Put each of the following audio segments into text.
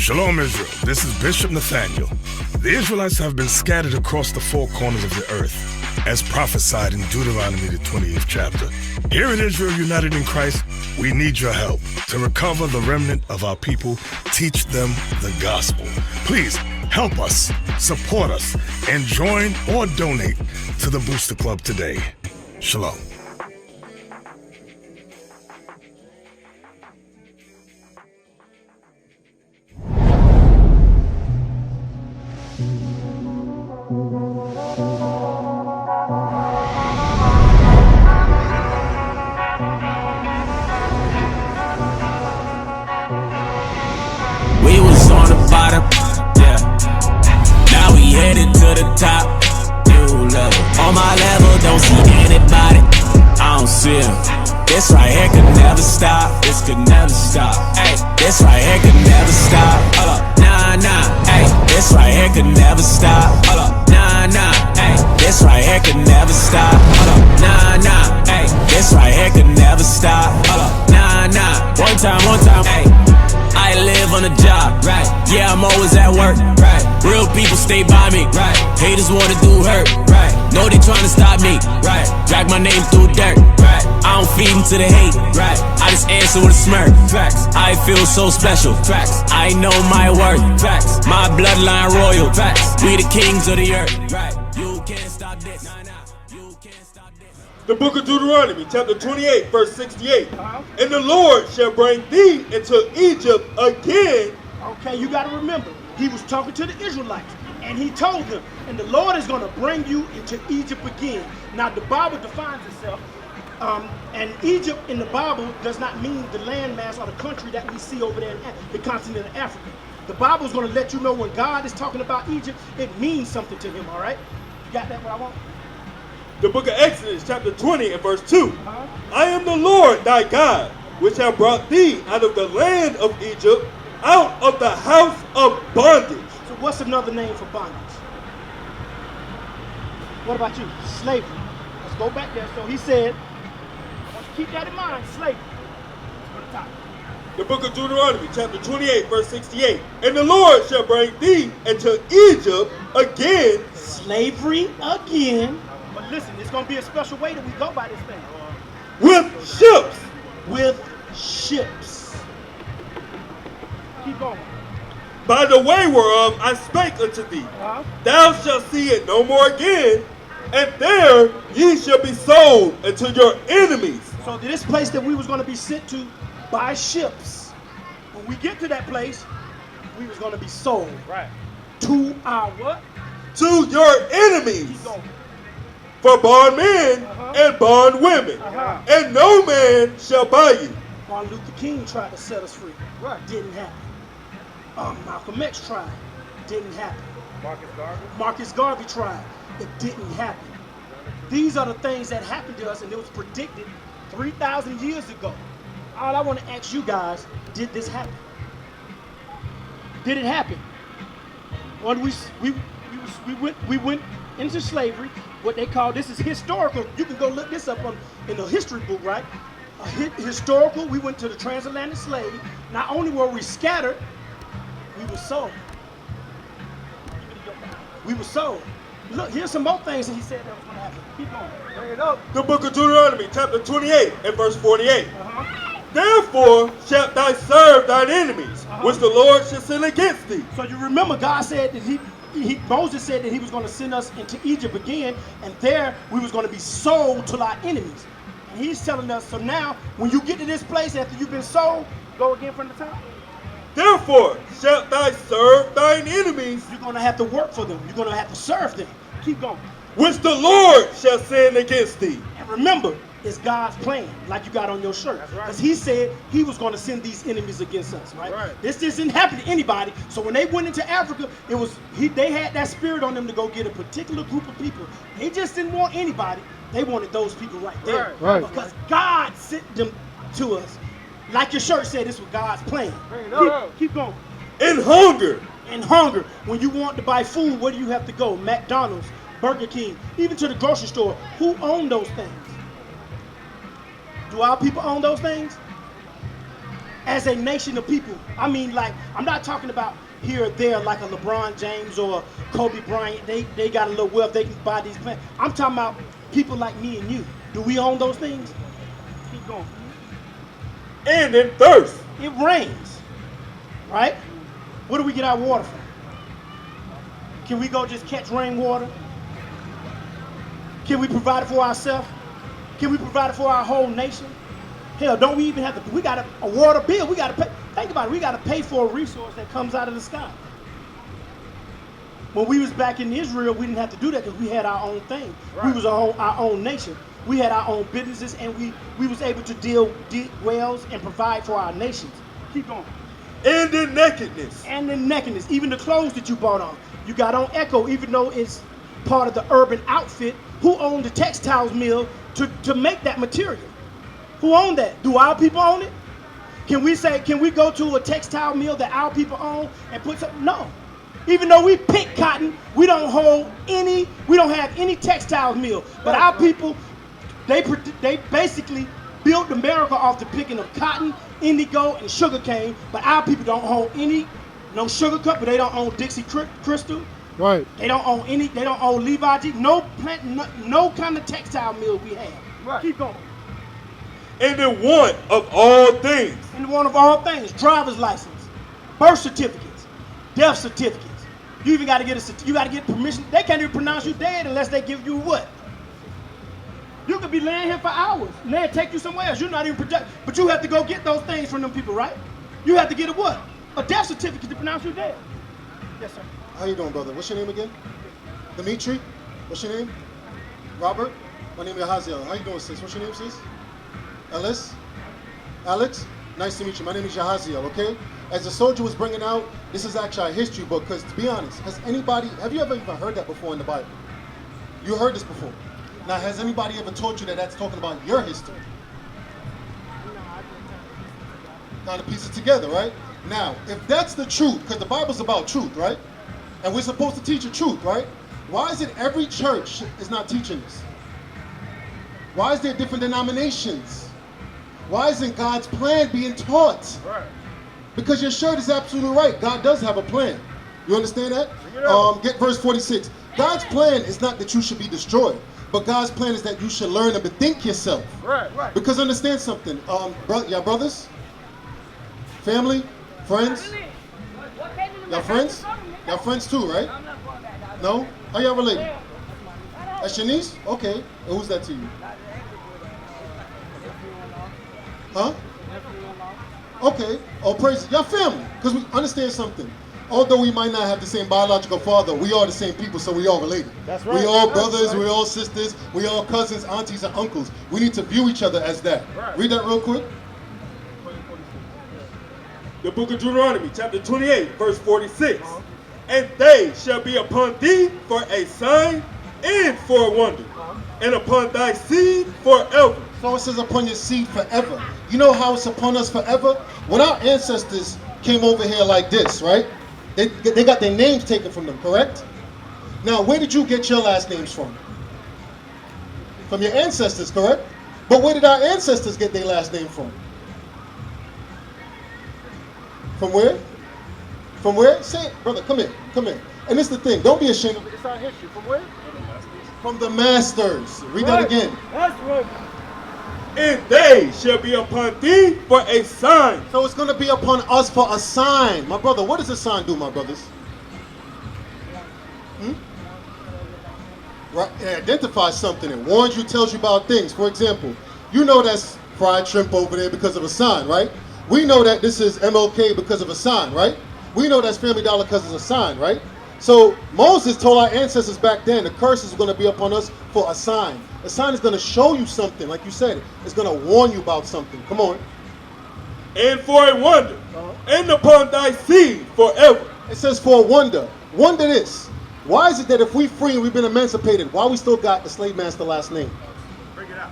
Shalom, Israel. This is Bishop Nathaniel. The Israelites have been scattered across the four corners of the earth, as prophesied in Deuteronomy, the 28th chapter. Here in Israel United in Christ, we need your help to recover the remnant of our people, teach them the gospel. Please help us, support us, and join or donate to the Booster Club today. Shalom. We was on the bottom, yeah. Now we headed to the top, new level. On my level, don't see anybody, I don't see him. This right here could never stop, this could never stop. Ay, this right here could never stop. Hold up, nah, nah. Ay, this right here could never stop. Hold up, nah, nah. Ay, this right here could never stop. Hold up, nah, nah. Ay, this right here could never stop. Hold up, nah, nah. One time, ay. I live on a job, right? Yeah, I'm always at work, right? Real people stay by me, right? Haters wanna do hurt, right? Know they tryna stop me, right? Drag my name through dirt, right? I don't feed into the hate, right? I just answer with a smirk, facts. I feel so special, facts. I know my worth, facts. My bloodline royal, facts. We the kings of the earth, right? You can't stop this, nah, nah. You can't stop this. The book of Deuteronomy, chapter 28, verse 68. And the Lord shall bring thee into Egypt again. Okay, you got to remember, he was talking to the Israelites, and he told them, and the Lord is going to bring you into Egypt again. Now, the Bible defines itself, and Egypt in the Bible does not mean the landmass or the country that we see over there in the continent of Africa. The Bible is going to let you know when God is talking about Egypt, it means something to him, all right? You got that what I want? The book of Exodus, chapter 20 and verse 2. I am the Lord thy God, which have brought thee out of the land of Egypt, out of the house of bondage. So what's another name for bondage? What about you? Slavery. Let's go back there. So he said, I want you to keep that in mind, slavery. Let's go to the top. The book of Deuteronomy, chapter 28, verse 68. And the Lord shall bring thee into Egypt again. Slavery again. But listen, it's going to be a special way that we go by this thing. With ships. With ships. Keep going. By the way whereof I spake unto thee. Thou shalt see it no more again, and there ye shall be sold unto your enemies. So this place that we was going to be sent to by ships, when we get to that place, we was going to be sold. Right. To our what? To your enemies. Keep going. For bondmen and bondwomen, and no man shall buy you. Martin Luther King tried to set us free. Right. Didn't happen. Malcolm X tried. Didn't happen. Marcus Garvey tried. It didn't happen. These are the things that happened to us, and it was predicted 3,000 years ago. All I want to ask you guys, did this happen? Did it happen? When we went into slavery, what they call, this is historical. You can go look this up in the history book, right? Historical, we went to the transatlantic slave. Not only were we scattered, we were sold. We were sold. Look, here's some more things that he said that was going to happen. Keep going. Bring it up. The book of Deuteronomy, chapter 28 and verse 48. Therefore shalt thou serve thine enemies, which the Lord shall send against thee. So you remember God said that Moses said that he was going to send us into Egypt again, and there we was going to be sold to our enemies. And he's telling us, so now when you get to this place after you've been sold, go again from the top. Therefore shalt thou serve thine enemies. You're going to have to work for them. You're going to have to serve them. Keep going. which the Lord shall send against thee. And remember, it's God's plan, like you got on your shirt. Because he said he was going to send these enemies against us, right? This didn't happen to anybody. So when they went into Africa, they had that spirit on them to go get a particular group of people. They just didn't want anybody. They wanted those people right there. Because God sent them to us. Like your shirt said, this was God's plan. Keep going. In hunger. In hunger. When you want to buy food, where do you have to go? McDonald's, Burger King, even to the grocery store. Who owned those things? Do our people own those things? As a nation of people. I mean, like, I'm not talking about here or there like a LeBron James or Kobe Bryant. They got a little wealth, they can buy these plants. I'm talking about people like me and you. Do we own those things? Keep going. And in thirst. It rains, right? Where do we get our water from? Can we go just catch rainwater? Can we provide it for ourselves? Can we provide it for our whole nation? Hell, don't we even have to, we got a water bill, we got to pay, think about it, we got to pay for a resource that comes out of the sky. When we was back in Israel, we didn't have to do that because we had our own thing. We was our own nation. We had our own businesses and we was able to dig wells and provide for our nations. Keep going. And in nakedness. And in nakedness, even the clothes that you bought on. You got on Echo, even though it's part of the urban outfit. Who owned the textiles mill to make that material? Who owned that? Do our people own it? Can we go to a textile mill that our people own and put something? No. Even though we pick cotton, we don't have any textile mill. But our people, they basically built America off the picking of cotton, indigo, and sugar cane. But our people don't own no sugar cup, but they don't own Dixie Crystal. Right. They don't own they don't own Levi G. No kind of textile mill we have. Right. Keep going. And in want of all things. In want of all things. Driver's license, birth certificates, death certificates. You even got to get permission. They can't even pronounce you dead unless they give you what? You could be laying here for hours and they'll take you somewhere else. You're not even projected. But you have to go get those things from them people, right? You have to get a what? A death certificate to pronounce you dead. Yes, sir. How you doing, brother? What's your name again? Dimitri? What's your name? Robert? My name is Yahaziel. How you doing, sis? What's your name, sis? Ellis? Alex? Nice to meet you. My name is Yahaziel, okay? As the soldier was bringing out, this is actually a history book, because to be honest, have you ever even heard that before in the Bible? You heard this before. Now, has anybody ever told you that that's talking about your history? Kind of piece it together, right? Now, if that's the truth, because the Bible's about truth, right? And we're supposed to teach the truth, right? Why is it every church is not teaching this? Why is there different denominations? Why isn't God's plan being taught? Right. Because your shirt is absolutely right. God does have a plan. You understand that? Get verse 46. God's plan is not that you should be destroyed, but God's plan is that you should learn to bethink yourself. Right. Because understand something, y'all brothers, family, friends, y'all friends? Y'all friends too, right? No? How y'all related? That's your niece? Okay. And who's that to you? Huh? Okay. Oh, praise it. Y'all family. Because we understand something. Although we might not have the same biological father, we are the same people, so we all related. That's right. We all brothers, we all sisters, we all cousins, aunties, and uncles. We need to view each other as that. Right. Read that real quick. The book of Deuteronomy, chapter 28, verse 46. And they shall be upon thee for a sign and for a wonder, and upon thy seed forever. So it says upon your seed forever. You know how it's upon us forever? When our ancestors came over here like this, right? They got their names taken from them, correct? Now, where did you get your last names from? From your ancestors, correct? But where did our ancestors get their last name from? From where? From where? Say it, brother, come in, come in. And this is the thing, don't be ashamed of it. It's our history. From where? From the masters. Read that again. That's right. And they shall be upon thee for a sign. So it's going to be upon us for a sign. My brother, what does a sign do, my brothers? Right, it identifies something. It warns you, tells you about things. For example, you know that's fried shrimp over there because of a sign, right? We know that this is MLK because of a sign, right? We know that's Family Dollar because it's a sign, right? So Moses told our ancestors back then, the curse is going to be upon us for a sign. A sign is going to show you something, like you said. It's going to warn you about something. Come on. And for a wonder, and upon thy seed forever. It says for a wonder. Wonder this. Why is it that if we free and we've been emancipated, why we still got the slave master last name? Bring it out.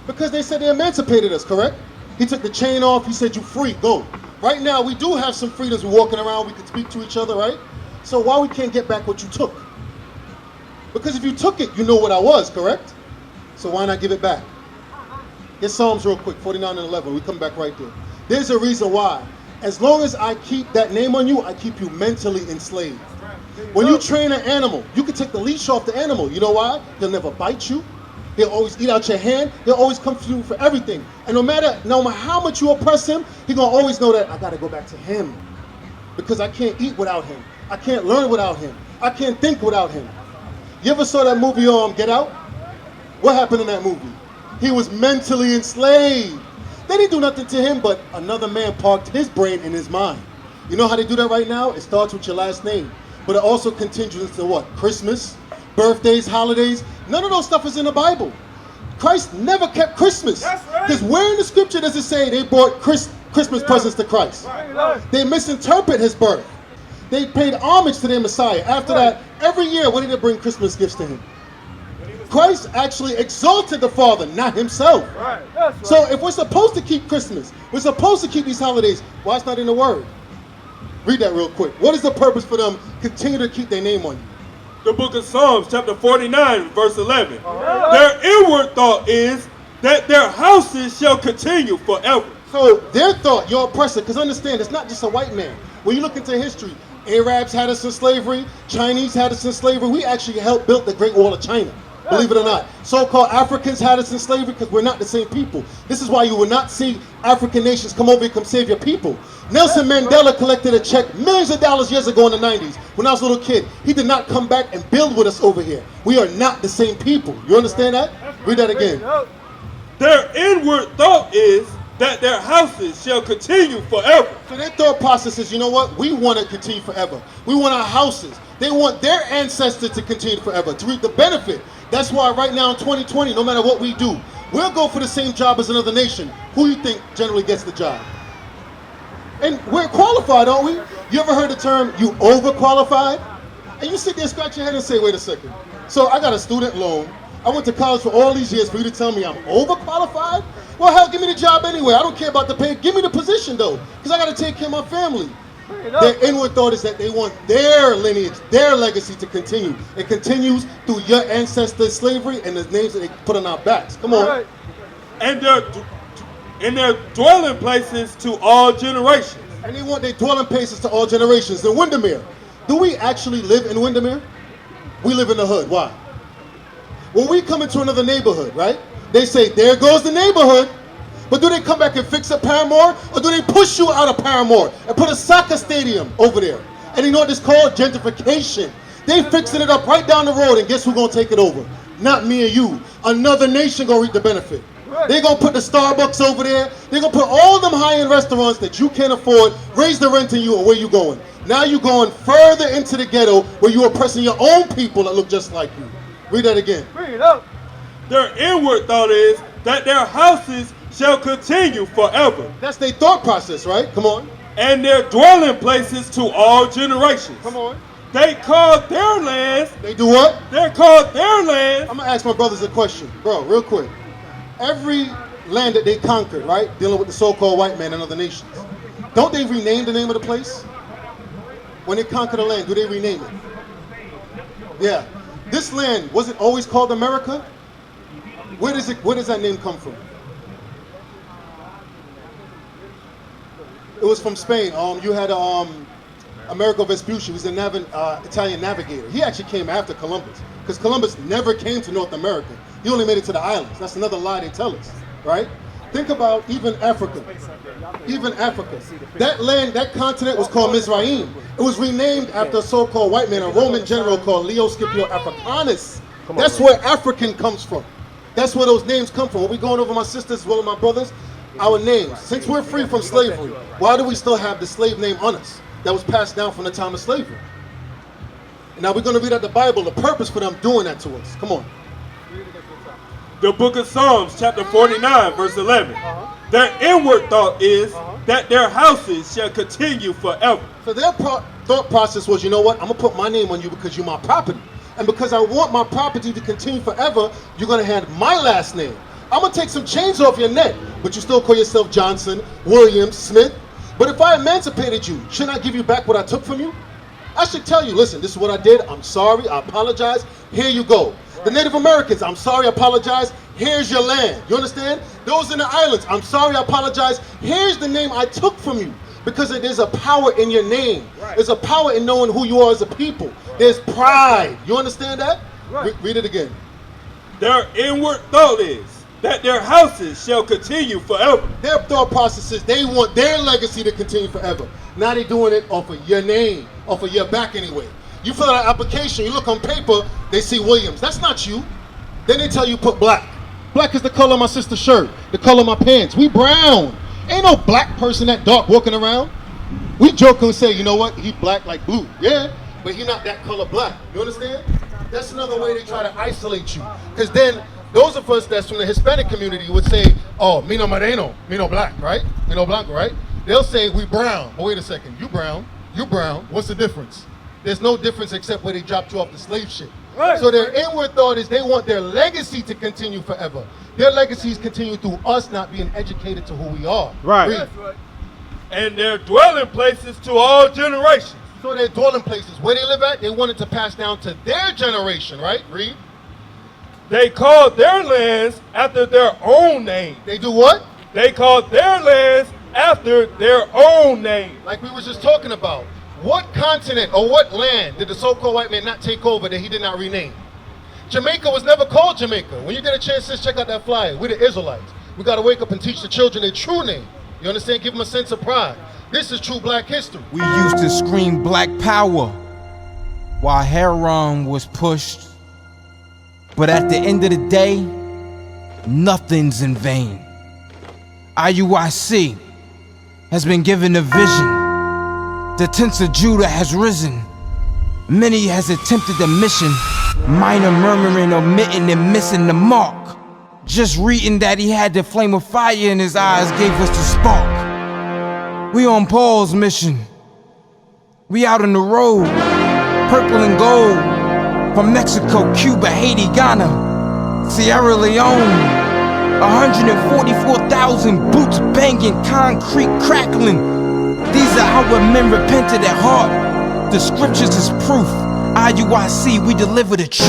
Because they said they emancipated us, correct? He took the chain off. He said, you free, go. Right now, we do have some freedoms. We're walking around. We can speak to each other, right? So why we can't get back what you took? Because if you took it, you know what I was, correct? So why not give it back? Get Psalms real quick, 49 and 11. We come back right there. There's a reason why. As long as I keep that name on you, I keep you mentally enslaved. When you train an animal, you can take the leash off the animal. You know why? He'll never bite you. He'll always eat out your hand. He'll always come to you for everything. And no matter how much you oppress him, he's going to always know that I got to go back to him. Because I can't eat without him. I can't learn without him. I can't think without him. You ever saw that movie, Get Out? What happened in that movie? He was mentally enslaved. They didn't do nothing to him, but another man parked his brain in his mind. You know how they do that right now? It starts with your last name. But it also continues into what? Christmas, birthdays, holidays. None of those stuff is in the Bible. Christ never kept Christmas. Because where in the scripture does it say they brought Christmas presents to Christ? They misinterpret his birth. They paid homage to their Messiah. After that, every year, what did they bring Christmas gifts to him? Christ actually exalted the Father, not himself. So if we're supposed to keep Christmas, we're supposed to keep these holidays, why it's not in the Word? Read that real quick. What is the purpose for them continue to keep their name on you? The book of Psalms, chapter 49, verse 11. Their inward thought is that their houses shall continue forever. So their thought, your oppressor, because understand, it's not just a white man. When you look into history, Arabs had us in slavery, Chinese had us in slavery. We actually helped build the Great Wall of China. Believe it or not. So-called Africans had us in slavery because we're not the same people. This is why you will not see African nations come over and come save your people. Nelson Mandela collected a check millions of dollars years ago in the 90s when I was a little kid. He did not come back and build with us over here. We are not the same people. You understand that? Read that again. Their inward thought is that their houses shall continue forever. So their thought process is, you know what? We want to continue forever. We want our houses. They want their ancestors to continue forever, to reap the benefit. That's why right now in 2020, no matter what we do, we'll go for the same job as another nation. Who do you think generally gets the job? And we're qualified, aren't we? You ever heard the term, you overqualified? And you sit there, scratch your head and say, wait a second. So I got a student loan. I went to college for all these years for you to tell me I'm overqualified? Well, hell, give me the job anyway. I don't care about the pay. Give me the position, though, because I got to take care of my family. Their inward thought is that they want their lineage, their legacy to continue. It continues through your ancestors' slavery and the names that they put on our backs. Come on. And their dwelling places to all generations. And they want their dwelling places to all generations. In Windermere, do we actually live in Windermere? We live in the hood. Why? When we come into another neighborhood, right? They say, there goes the neighborhood. But do they come back and fix up Paramore? Or do they push you out of Paramore and put a soccer stadium over there? And you know what this is called? Gentrification. They fixing it up right down the road, and guess who's going to take it over? Not me and you. Another nation going to reap the benefit. They're going to put the Starbucks over there. They're going to put all them high-end restaurants that you can't afford, raise the rent on you, and where you going? Now you're going further into the ghetto where you're oppressing your own people that look just like you. Read that again. Read it up. Their inward thought is that their houses shall continue forever. That's their thought process, right? Come on. And their dwelling places to all generations. Come on. They called their lands. They do what? They're called their lands. I'm going to ask my brothers a question. Bro, real quick. Every land that they conquered, right? Dealing with the so-called white man and other nations. Don't they rename the name of the place? When they conquer the land, do they rename it? Yeah. This land, was it always called America? Where does that name come from? It was from Spain. You had Amerigo Vespucci, who's an Italian navigator. He actually came after Columbus, because Columbus never came to North America. He only made it to the islands. That's another lie they tell us, right? Think about even Africa. Even Africa. That land, that continent was called Mizraim. It was renamed after a so-called white man, a Roman general called Leo Scipio Africanus. That's where African comes from. That's where those names come from. When we're going over my sisters as well as my brothers, our names. Since we're free from slavery, why do we still have the slave name on us that was passed down from the time of slavery? Now we're going to read out the Bible, the purpose for them doing that to us. Come on. The book of Psalms, chapter 49, verse 11. Their inward thought is that their houses shall continue forever. So their thought process was, you know what? I'm going to put my name on you because you're my property. And because I want my property to continue forever, you're going to have my last name. I'm going to take some chains off your neck, but you still call yourself Johnson, Williams, Smith. But if I emancipated you, shouldn't I give you back what I took from you? I should tell you, listen, this is what I did. I'm sorry. I apologize. Here you go. The Native Americans, I'm sorry, I apologize. Here's your land. You understand? Those in the islands, I'm sorry, I apologize. Here's the name I took from you. Because there's a power in your name. Right. There's a power in knowing who you are as a people. Right. There's pride. You understand that? Right. Read it again. Their inward thought is that their houses shall continue forever. Their thought process is they want their legacy to continue forever. Now they're doing it off of your name, off of your back anyway. You fill out an application, you look on paper, they see Williams. That's not you. Then they tell you put black. Black is the color of my sister's shirt, the color of my pants. We brown. Ain't no black person that dark walking around. We joke and say, you know what, he black like blue. Yeah, but he not that color black. You understand? That's another way they try to isolate you. Because then those of us that's from the Hispanic community would say, oh, me no moreno, me no black, right? Me no blanco, right? They'll say we brown. But wait a second, you brown, what's the difference? There's no difference except where they dropped you off the slave ship. Right. So their inward thought is they want their legacy to continue forever. Their legacies continue through us not being educated to who we are. Right. And their dwelling places to all generations. So their dwelling places, where they live at, they want it to pass down to their generation, right? Read. They called their lands after their own name. They do what? They called their lands after their own name. Like we was just talking about. What continent or what land did the so-called white man not take over that he did not rename? Jamaica was never called Jamaica. When you get a chance, just check out that flyer. We're the Israelites. We got to wake up and teach the children their true name. You understand? Give them a sense of pride. This is true black history. We used to scream black power while Heron was pushed. But at the end of the day, nothing's in vain. IUIC has been given a vision. The tents of Judah has risen. Many has attempted the mission. Minor murmuring, omitting, and missing the mark. Just reading that he had the flame of fire in his eyes gave us the spark. We on Paul's mission. We out on the road. Purple and gold. From Mexico, Cuba, Haiti, Ghana, Sierra Leone. 144,000 boots banging, concrete crackling. These are our men repented at heart. The scriptures is proof. IUIC, we deliver the truth.